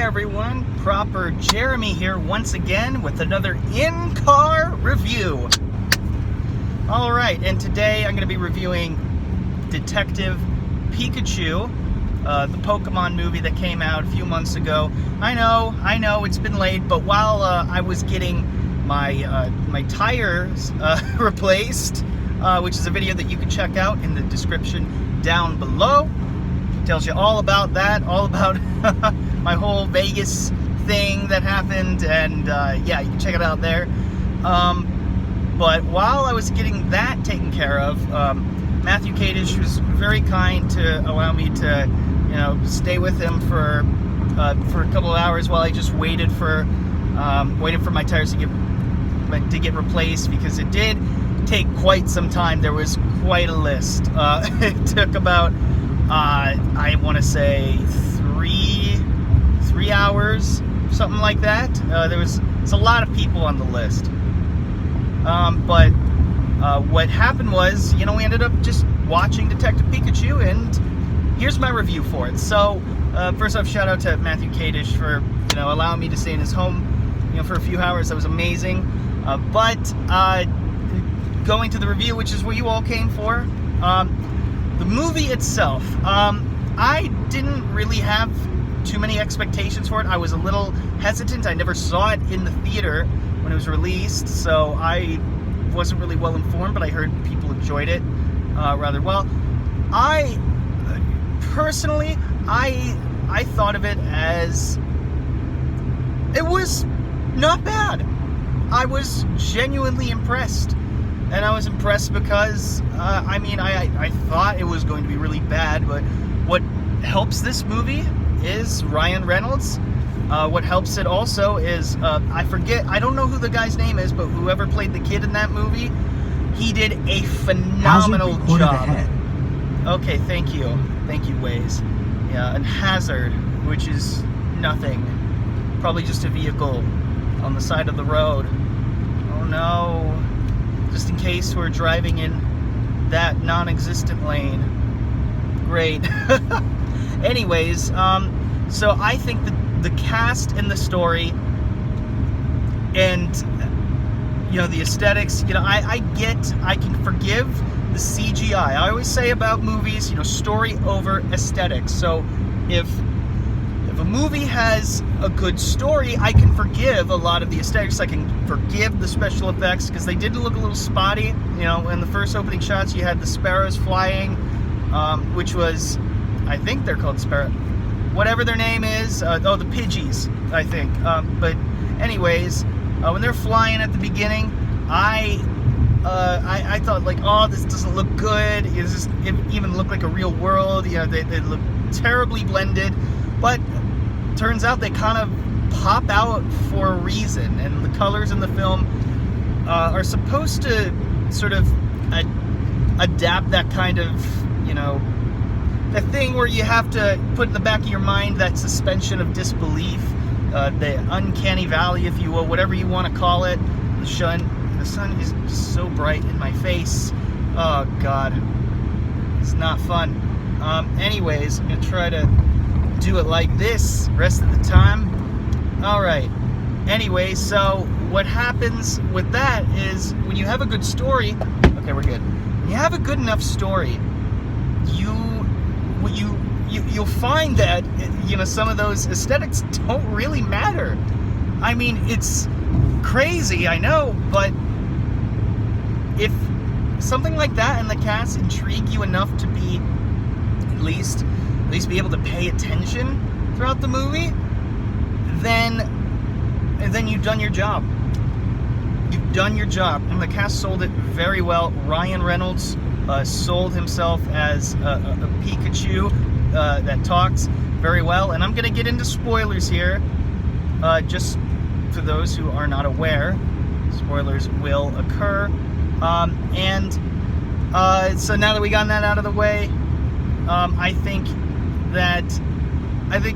everyone, Proper Jeremy here once again with another in-car review. Alright, and today I'm going to be reviewing Detective Pikachu, the Pokemon movie that came out a few months ago. I know, it's been late, but while I was getting my tires replaced, which is a video that you can check out in the description down below. Tells you all about that, all about my whole Vegas thing that happened, and yeah, you can check it out there. But while I was getting that taken care of, Matthew Kadish was very kind to allow me to, stay with him for a couple of hours while I just waited for my tires to get replaced, because it did take quite some time. There was quite a list. It took about I want to say three hours, something like that. It's a lot of people on the list. But what happened was, we ended up just watching Detective Pikachu, and here's my review for it. So, first off, shout out to Matthew Kadish for, allowing me to stay in his home, for a few hours. That was amazing. But going to the review, which is what you all came for. The movie itself, I didn't really have too many expectations for it. I was a little hesitant. I never saw it in the theater when it was released, so I wasn't really well informed, but I heard people enjoyed it rather well. I personally, I thought of it as, it was not bad. I was genuinely impressed. And I was impressed because, I thought it was going to be really bad, but what helps this movie is Ryan Reynolds. What helps it also is, I don't know who the guy's name is, but whoever played the kid in that movie, he did a phenomenal job. Okay, thank you, Waze. Yeah, and Hazard, which is nothing. Probably just a vehicle on the side of the road. Oh no. Just in case we're driving in that non-existent lane. Great. Anyways, so I think the cast and the story and, the aesthetics, I can forgive the CGI. I always say about movies, story over aesthetics. So if a movie has a good story, I can forgive a lot of the aesthetics. I can forgive the special effects, because they did look a little spotty. In the first opening shots, you had the sparrows flying, which was, I think they're called sparrow, whatever their name is. The Pidgeys, I think. But anyways, when they're flying at the beginning, I thought, like, oh, this doesn't look good. It even look like a real world? They look terribly blended. But turns out they kind of pop out for a reason, and the colors in the film are supposed to sort of adapt that kind of, the thing where you have to put in the back of your mind that suspension of disbelief, the uncanny valley, if you will, whatever you want to call it. The sun is just so bright in my face. Oh God, it's not fun. Anyways, I'm gonna try to do it like this rest of the time. Alright, anyway, so what happens with that is, when you have a good story, okay, we're good. When you have a good enough story, you'll find that, some of those aesthetics don't really matter. I mean, it's crazy, I know, but if something like that and the cast intrigue you enough to be at least be able to pay attention throughout the movie, then you've done your job. You've done your job, and the cast sold it very well. Ryan Reynolds sold himself as a Pikachu that talks very well, and I'm going to get into spoilers here, just for those who are not aware. Spoilers will occur, so now that we got that out of the way, I think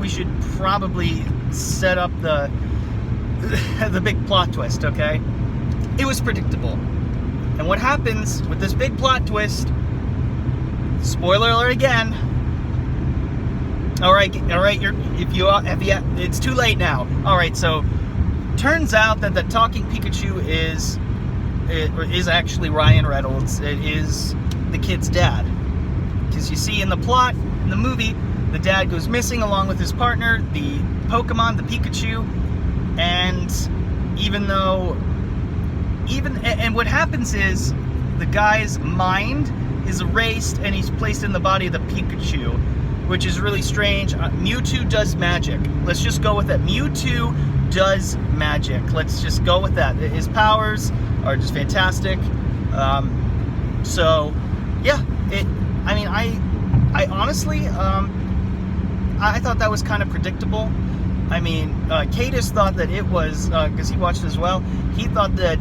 we should probably set up the big plot twist, okay? It was predictable. And what happens with this big plot twist, spoiler alert again, All right. It's too late now. All right. So, turns out that the talking Pikachu is actually Ryan Reynolds. It is the kid's dad. Because you see in the plot, in the movie, the dad goes missing along with his partner, the Pokemon, the Pikachu, and and what happens is the guy's mind is erased and he's placed in the body of the Pikachu, which is really strange. Mewtwo does magic. Let's just go with that. Mewtwo does magic. Let's just go with that. His powers are just fantastic. So, yeah. I honestly, I thought that was kind of predictable. I mean, Cadis thought that it was, because he watched as well, he thought that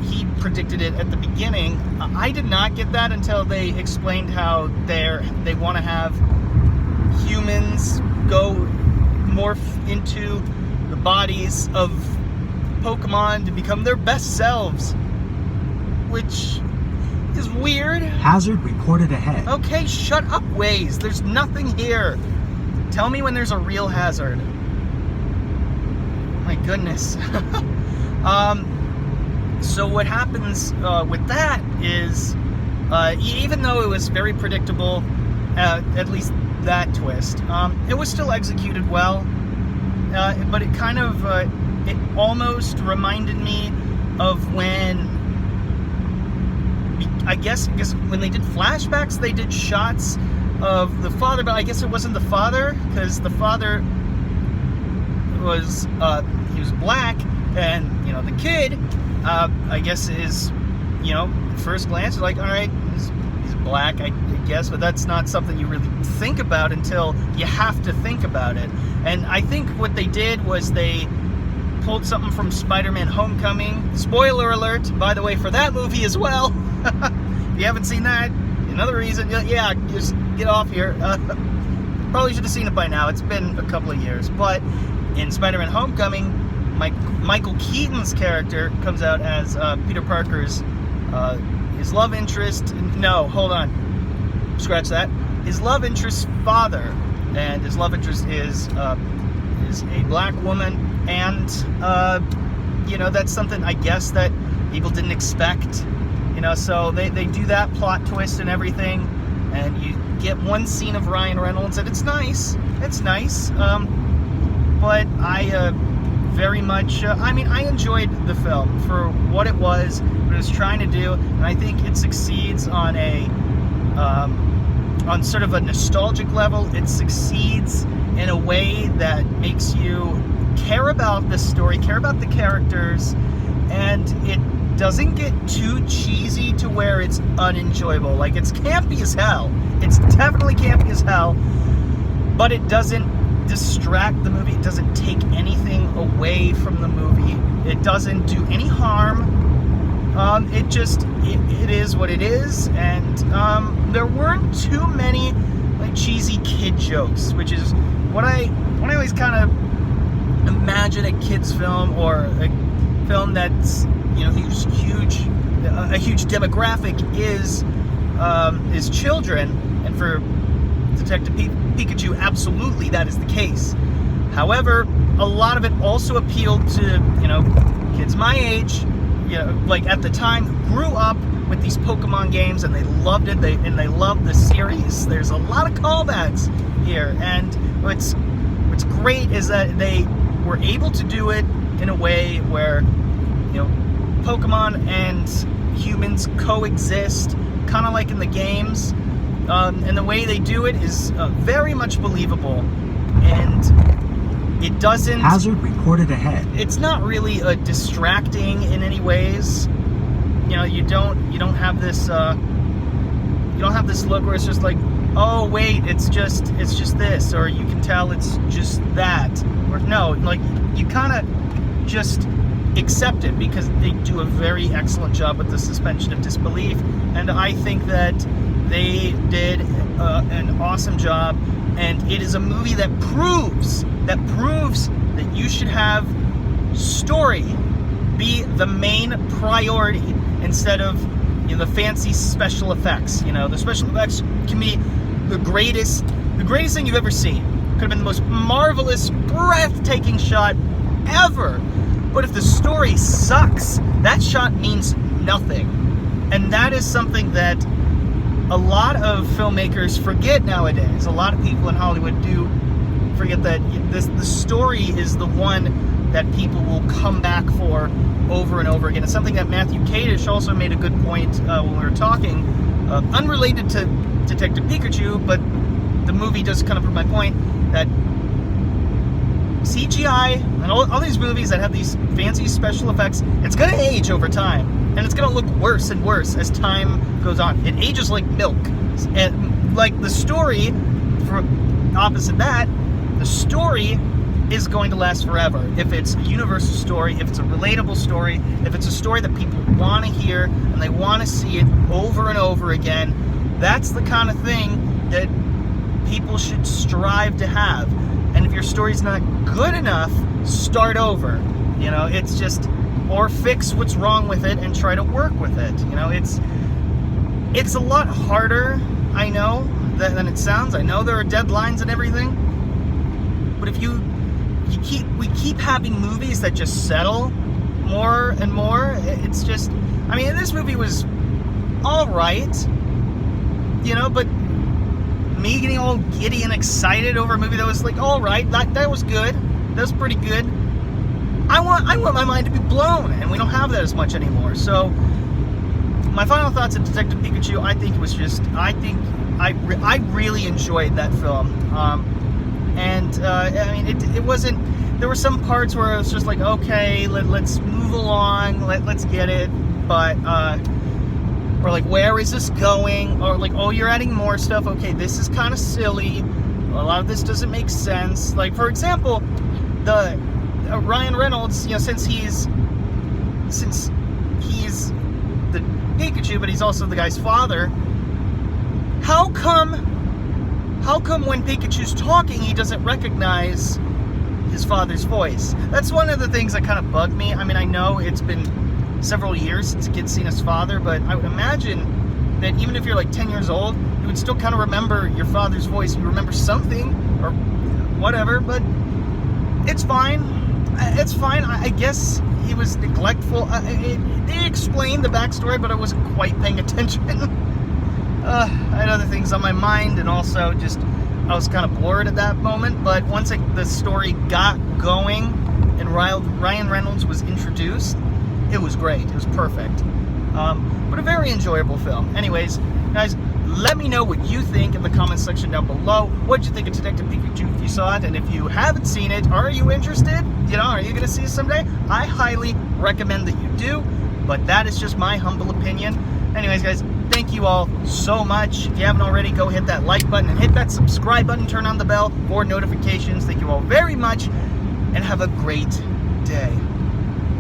he predicted it at the beginning. I did not get that until they explained how they want to have humans go morph into the bodies of Pokemon to become their best selves, which is weird. Hazard reported ahead. Okay, shut up, Waze. There's nothing here. Tell me when there's a real hazard. My goodness. So what happens with that is, even though it was very predictable, at least that twist, it was still executed well. But it kind of, it almost reminded me of when, I guess when they did flashbacks, they did shots of the father, but I guess it wasn't the father, because the father was, he was black, and, the kid, I guess is, first glance, like, all right, he's black, I guess, but that's not something you really think about until you have to think about it. And I think what they did was they pulled something from Spider-Man Homecoming. Spoiler alert, by the way, for that movie as well. If you haven't seen that, another reason, yeah, just get off here. Probably should have seen it by now. It's been a couple of years. But in Spider-Man Homecoming, Michael Keaton's character comes out as Peter Parker's his love interest. No, hold on. Scratch that. His love interest's father. And his love interest is a black woman. And, that's something, I guess, that people didn't expect. So they do that plot twist and everything. And you get one scene of Ryan Reynolds, and it's nice. It's nice. But I very much, I enjoyed the film for what it was trying to do, and I think it succeeds on on sort of a nostalgic level. It succeeds in a way that makes you care about the story, care about the characters, and it doesn't get too cheesy to where it's unenjoyable. Like, it's campy as hell. It's definitely campy as hell, but it doesn't distract the movie. It doesn't take anything away from the movie. It doesn't do any harm. It is what it is, and there weren't too many cheesy kid jokes, which is what I always kind of imagine a kid's film, or a film that's a huge demographic is children, and for Detective Pikachu, absolutely that is the case. However, a lot of it also appealed to kids my age, at the time, who grew up with these Pokemon games, and they loved it. They loved the series. There's a lot of callbacks here, and what's great is that they were able to do it in a way where Pokemon and humans coexist, kind of like in the games, and the way they do it is very much believable, and it doesn't... Hazard reported ahead. It's not really distracting in any ways. You don't have this look where it's just like, oh wait, it's just this, or you can tell it's just that, or no, like you kind of just accept it because they do a very excellent job with the suspension of disbelief, and I think that they did an awesome job, and it is a movie that proves that you should have story be the main priority instead of the fancy special effects. The special effects can be the greatest thing you've ever seen. Could have been the most marvelous, breathtaking shot ever. But if the story sucks, that shot means nothing. And that is something that a lot of filmmakers forget nowadays. A lot of people in Hollywood do forget that the story is the one that people will come back for over and over again. It's something that Matthew Kadish also made a good point when we were talking, unrelated to Detective Pikachu, but the movie does kind of prove my point that CGI and all these movies that have these fancy special effects, it's going to age over time. And it's going to look worse and worse as time goes on. It ages like milk. And like the story, for opposite that, the story is going to last forever. If it's a universal story, if it's a relatable story, if it's a story that people want to hear and they want to see it over and over again, that's the kind of thing that people should strive to have. And if your story's not good enough, start over. You know, it's just, or fix what's wrong with it and try to work with it. You know, it's a lot harder, I know, than it sounds. I know there are deadlines and everything, but if we keep having movies that just settle more and more, it's just, I mean, this movie was all right, you know, but me getting all giddy and excited over a movie that was like, all right, that was good, that was pretty good. I want my mind to be blown, and we don't have that as much anymore. So my final thoughts on Detective Pikachu, I think it was just, I really enjoyed that film. I mean, it wasn't, there were some parts where it was just like, okay, let's move along, let's get it, but, or like, where is this going? Or like, oh, you're adding more stuff, okay, this is kind of silly, a lot of this doesn't make sense. Like, for example, the Ryan Reynolds, you know, since he's the Pikachu, but he's also the guy's father, how come when Pikachu's talking, he doesn't recognize his father's voice? That's one of the things that kind of bugged me. I mean, I know it's been several years since a kid's seen his father, but I would imagine that even if you're like 10 years old, you would still kind of remember your father's voice. You remember something, or whatever, but it's fine. It's fine. I guess he was neglectful. They explained the backstory, but I wasn't quite paying attention. I had other things on my mind, and also just I was kind of bored at that moment. But once the story got going and Ryan Reynolds was introduced, it was great. It was perfect. But a very enjoyable film. Anyways, guys, let me know what you think in the comment section down below. What did you think of Detective Pikachu if you saw it? And if you haven't seen it, are you interested? You know, are you going to see it someday? I highly recommend that you do, but that is just my humble opinion. Anyways, guys, thank you all so much. If you haven't already, go hit that like button and hit that subscribe button. Turn on the bell for notifications. Thank you all very much, and have a great day.